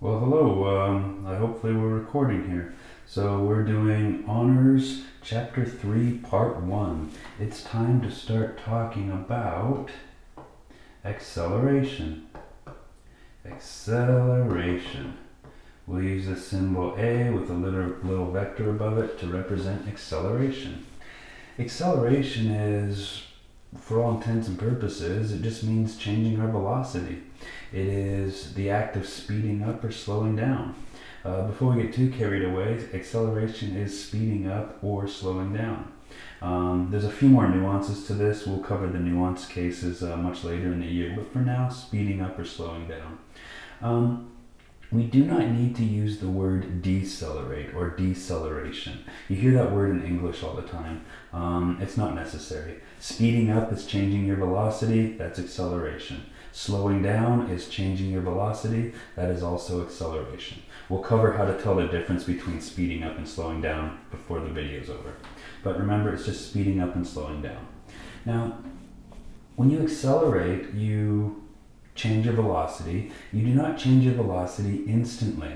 Well, hello. Hopefully we're recording here. So we're doing Honors Chapter 3, Part 1. It's time to start talking about acceleration. Acceleration. We'll use the symbol A with a little vector above it to represent acceleration. Acceleration is, for all intents and purposes, it just means changing our velocity. It is the act of speeding up or slowing down. Before we get too carried away, acceleration is speeding up or slowing down. There's a few more nuances to this. We'll cover the nuanced cases much later in the year, but for now, speeding up or slowing down. We do not need to use the word decelerate or deceleration. You hear that word in English all the time. It's not necessary. Speeding up is changing your velocity, that's acceleration. Slowing down is changing your velocity, that is also acceleration. We'll cover how to tell the difference between speeding up and slowing down before the video's over. But remember, it's just speeding up and slowing down. Now, when you accelerate, you change your velocity. You do not change your velocity instantly.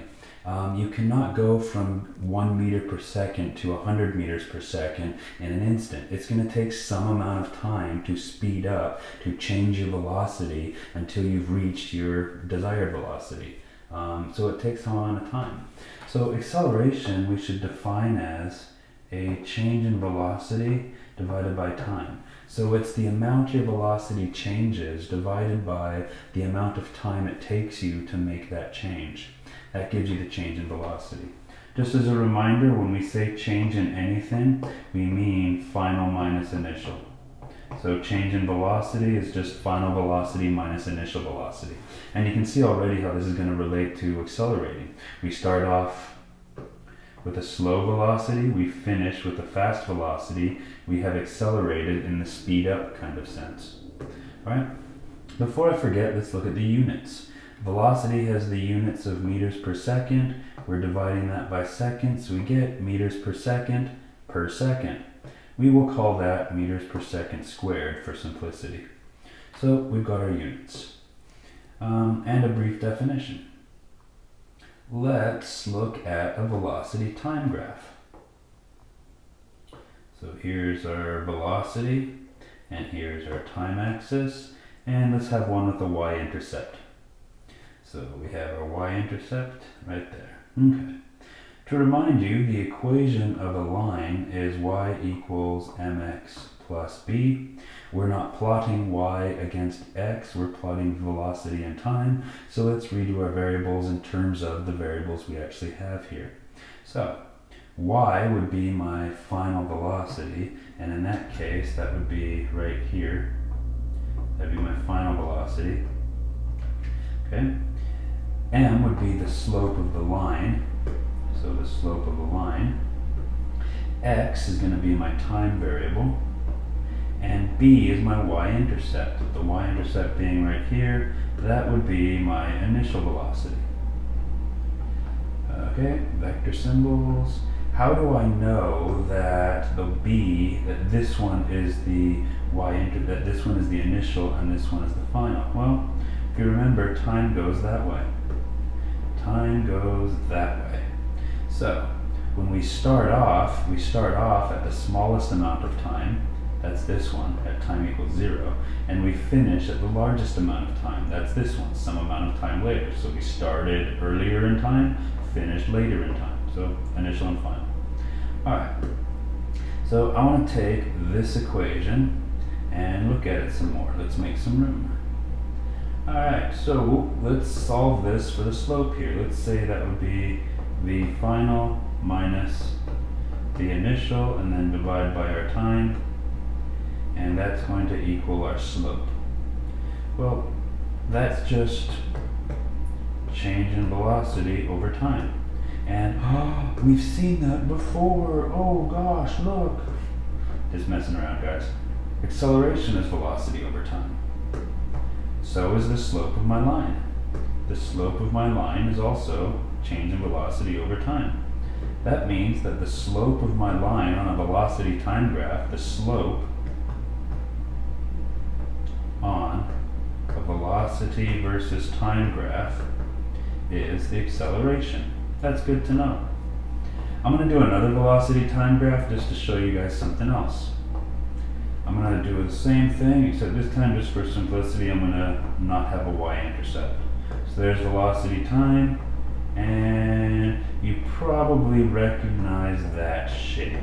You cannot go from 1 meter per second to 100 meters per second in an instant. It's going to take some amount of time to speed up, to change your velocity until you've reached your desired velocity. So it takes some amount of time. So acceleration we should define as a change in velocity divided by time. So it's the amount your velocity changes divided by the amount of time it takes you to make that change. That gives you the change in velocity. Just as a reminder, when we say change in anything, we mean final minus initial. So change in velocity is just final velocity minus initial velocity. And you can see already how this is going to relate to accelerating. We start off with a slow velocity, we finish with a fast velocity, we have accelerated in the speed up kind of sense. All right? Before I forget, let's look at the units. Velocity has the units of meters per second. We're dividing that by seconds, so we get meters per second per second. We will call that meters per second squared for simplicity. So we've got our units. And a brief definition. Let's look at a velocity time graph. So here's our velocity, and here's our time axis, and let's have one with a y-intercept. So we have our y-intercept right there. Okay. To remind you, the equation of a line is y equals mx plus b. We're not plotting y against x, we're plotting velocity and time. So let's redo our variables in terms of the variables we actually have here. So y would be my final velocity, and in that case, that would be right here. That'd be my final velocity. Okay. M would be the slope of the line, so the slope of the line. X is going to be my time variable, and B is my y-intercept. The y-intercept being right here, that would be my initial velocity. Okay, vector symbols. How do I know that the B, that this one is the that this one is the initial and this one is the final? Well, if you remember, time goes that way. Time goes that way. So when we start off at the smallest amount of time, that's this one, at time equals 0, and we finish at the largest amount of time, that's this one, some amount of time later. So we started earlier in time, finished later in time. So initial and final. Alright, so I want to take this equation and look at it some more. Let's make some room. Alright, so let's solve this for the slope here. Let's say that would be the final minus the initial, and then divide by our time, and that's going to equal our slope. Well, that's just change in velocity over time. And we've seen that before. Oh gosh, look. Just messing around, guys. Acceleration is velocity over time. So is the slope of my line. The slope of my line is also change in velocity over time. That means that the slope of my line on a velocity time graph, the slope on a velocity versus time graph is the acceleration. That's good to know. I'm going to do another velocity time graph just to show you guys something else. I'm going to do the same thing, except this time, just for simplicity, I'm going to not have a y-intercept. So there's velocity time, and you probably recognize that shape.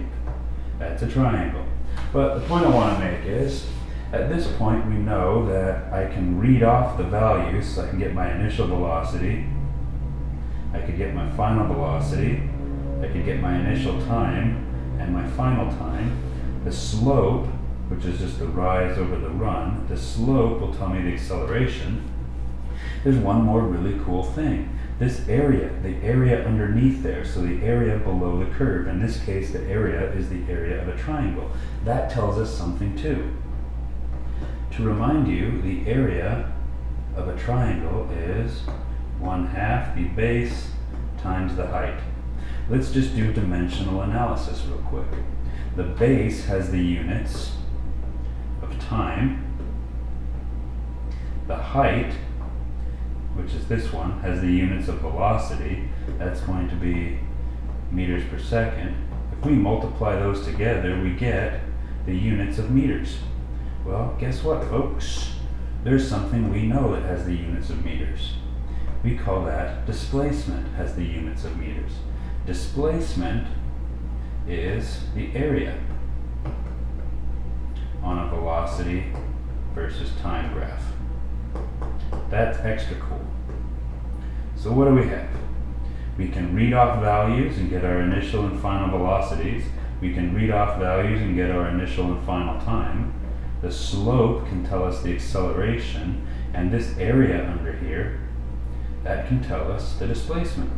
That's a triangle. But the point I want to make is, at this point we know that I can read off the values, so I can get my initial velocity, I could get my final velocity, I could get my initial time and my final time. The slope, which is just the rise over the run, the slope will tell me the acceleration. There's one more really cool thing. This area, the area underneath there, so the area below the curve. In this case, the area is the area of a triangle. That tells us something too. To remind you, the area of a triangle is 1/2 the base times the height. Let's just do dimensional analysis real quick. The base has the units of time. The height, which is this one, has the units of velocity. That's going to be meters per second. If we multiply those together, we get the units of meters. Well, guess what, folks? There's something we know that has the units of meters. We call that displacement has the units of meters. Displacement is the area on a velocity versus time graph. That's extra cool. So what do we have? We can read off values and get our initial and final velocities. We can read off values and get our initial and final time. The slope can tell us the acceleration, and this area under here, that can tell us the displacement.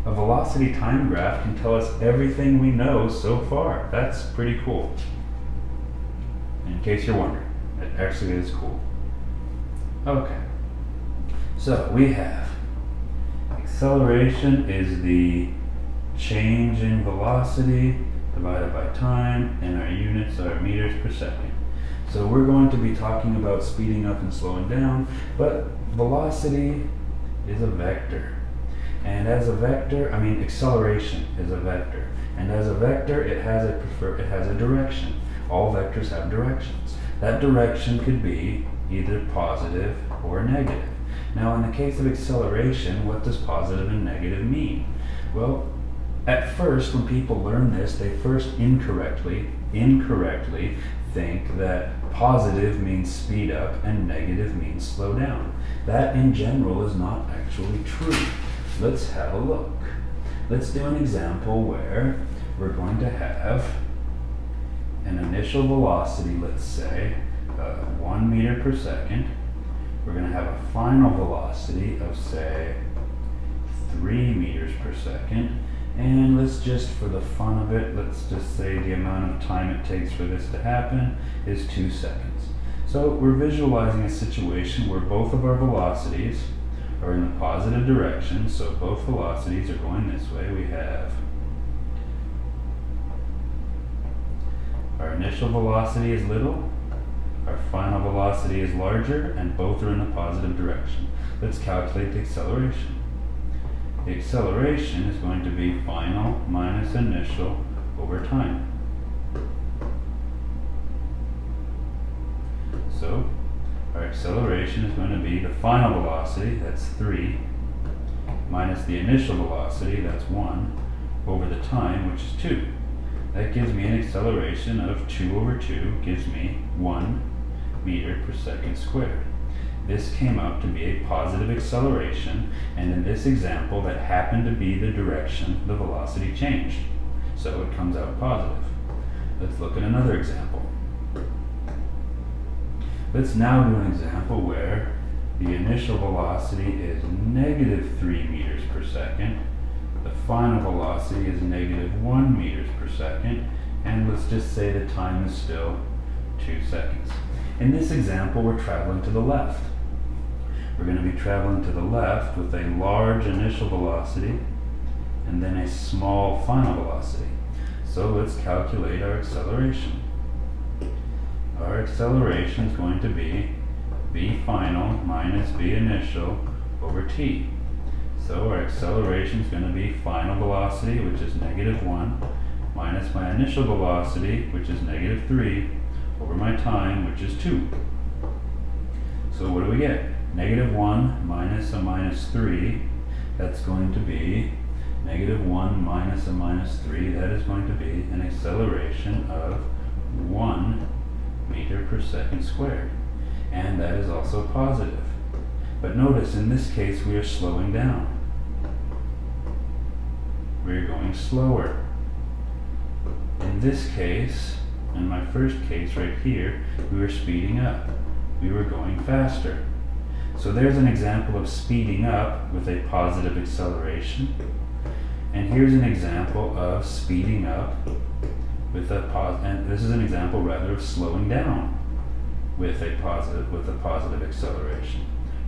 A velocity time graph can tell us everything we know so far. That's pretty cool. In case you're wondering, it actually is cool. Okay, so we have acceleration is the change in velocity divided by time, and our units are meters per second. So we're going to be talking about speeding up and slowing down, but velocity is a vector. And as a vector, acceleration is a vector. And as a vector, it has a direction. All vectors have directions. That direction could be either positive or negative. Now, in the case of acceleration, what does positive and negative mean? Well, at first, when people learn this, they first incorrectly think that positive means speed up and negative means slow down. That in general is not actually true. Let's have a look. Let's do an example where we're going to have an initial velocity, let's say 1 meter per second. We're going to have a final velocity of, say, 3 meters per second. And let's just, for the fun of it, let's just say the amount of time it takes for this to happen is 2 seconds. So we're visualizing a situation where both of our velocities are in the positive direction, so both velocities are going this way. We have our initial velocity is little, our final velocity is larger, and both are in the positive direction. Let's calculate the acceleration. The acceleration is going to be final minus initial over time. So our acceleration is going to be the final velocity, that's 3, minus the initial velocity, that's 1, over the time, which is 2. That gives me an acceleration of 2 over 2, gives me 1 meter per second squared. This came out to be a positive acceleration, and in this example, that happened to be the direction the velocity changed. So it comes out positive. Let's look at another example. Let's now do an example where the initial velocity is negative 3 meters per second, the final velocity is negative 1 meters per second, and let's just say the time is still 2 seconds. In this example, we're traveling to the left. We're going to be traveling to the left with a large initial velocity and then a small final velocity. So let's calculate our acceleration. Our acceleration is going to be v final minus v initial over t. So our acceleration is going to be final velocity, which is -1, minus my initial velocity, which is -3, over my time, which is 2. So what do we get? -1 minus a -3, that's going to be -1 minus a -3, that is going to be an acceleration of 1 meter per second squared. And that is also positive. But notice, in this case, we are slowing down. We're going slower. In this case, in my first case right here, we were speeding up. We were going faster. So there's an example of speeding up with a positive acceleration. And here's an example of speeding up with a and this is an example rather of slowing down with a positive acceleration.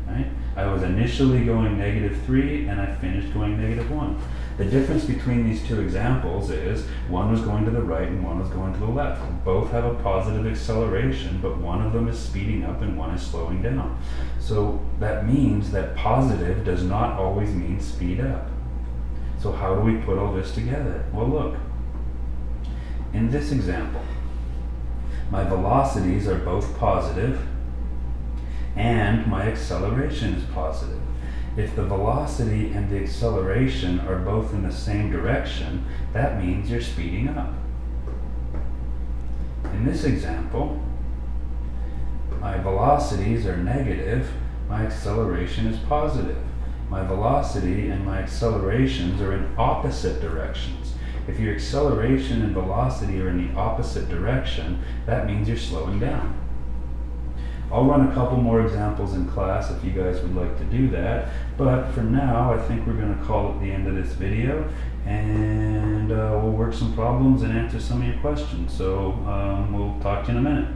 Right? I was initially going -3 and I finished going -1. The difference between these two examples is one was going to the right and one was going to the left. Both have a positive acceleration, but one of them is speeding up and one is slowing down. So that means that positive does not always mean speed up. So how do we put all this together? Well, look. In this example, my velocities are both positive and my acceleration is positive. If the velocity and the acceleration are both in the same direction, that means you're speeding up. In this example, my velocities are negative, my acceleration is positive. My velocity and my accelerations are in opposite directions. If your acceleration and velocity are in the opposite direction, that means you're slowing down. I'll run a couple more examples in class if you guys would like to do that, but for now I think we're going to call it the end of this video, and we'll work some problems and answer some of your questions. So we'll talk to you in a minute.